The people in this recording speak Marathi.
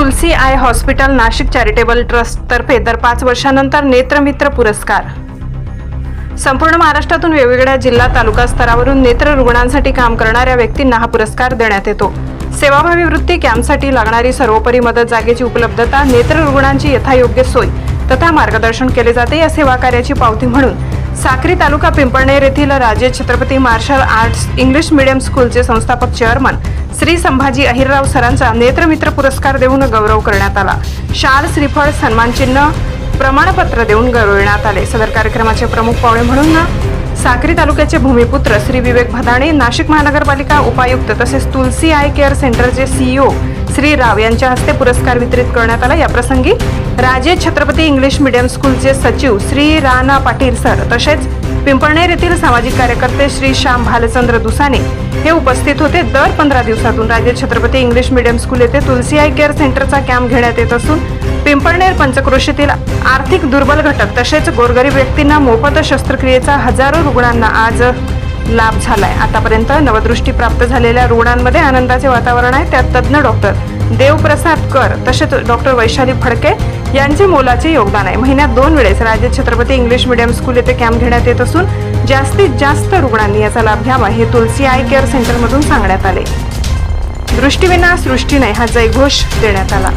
तुलसी eye hospital Nashik charitable trust तर्फे दर 5 वर्षानंतर नेत्रमित्र पुरस्कार। संपूर्ण महाराष्ट्रातून वेगवेगळ्या जिल्हा तालुका स्तरावरून नेत्र रुग्णांसाठी काम करणाऱ्या व्यक्तींना हा पुरस्कार देण्यात येतो। सेवाभावी वृत्ती, कॅम्पसाठी लागणारी सर्वोपरी मदत, जागेची उपलब्धता, नेत्र रुग्णांची यथायोग्य सोय तथा मार्गदर्शन केले जाते। या सेवा कार्याची पावती म्हणून साक्री तालुका पिंपळनेर येथील Raje Chhatrapati martial arts English medium स्कूलचे संस्थापक चेअरमन श्री संभाजी अहिरराव सरांचा नेत्रमित्र पुरस्कार देऊन गौरव करण्यात आला। शाल, श्रीफळ, सन्मानचिन्ह, प्रमाणपत्र देऊन गौरविण्यात आले। सदर कार्यक्रमाचे प्रमुख पाहुणे म्हणून साक्री तालुक्याचे भूमिपुत्र श्री विवेक भदाणे, नाशिक महानगरपालिका उपायुक्त तसेच तुलसी आय केअर सेंटरचे CEO श्री राव यांच्या हस्ते पुरस्कार वितरित करण्यात आला। या प्रसंगी राजे छत्रपती इंग्लिश मीडियम स्कूलचे सचिव श्री राणा पाटील सर तसेच पिंपळनेर येथील सामाजिक कार्यकर्ते श्री श्याम भालचंद्र दुसाने हे उपस्थित होते। दर 15 दिवसातून राजे छत्रपती इंग्लिश मीडियम स्कूल येथे तुलसी आय केअर सेंटरचा कॅम्प घेण्यात येत असून पिंपळनेर पंचक्रोशीतील आर्थिक दुर्बल घटक तसेच गोरगरीब व्यक्तींना मोफत शस्त्रक्रियेचा हजारो रुग्णांना आज लाभ झालाय। आतापर्यंत नवदृष्टी प्राप्त झालेल्या रुग्णांमध्ये आनंदाचे वातावरण आहे। त्यात तज्ञ डॉक्टर देवप्रसाद कर तसेच डॉक्टर वैशाली फडके यांचे मोलाचे योगदान आहे। महिन्यात 2 वेळेस राजे छत्रपती इंग्लिश मीडियम स्कूल येथे कॅम्प घेण्यात येत असून जास्तीत जास्त रुग्णांनी याचा लाभ घ्यावा हे तुलसी आय केअर सेंटरमधून सांगण्यात आले। दृष्टीविना सृष्टी नाही हा जयघोष देण्यात आला।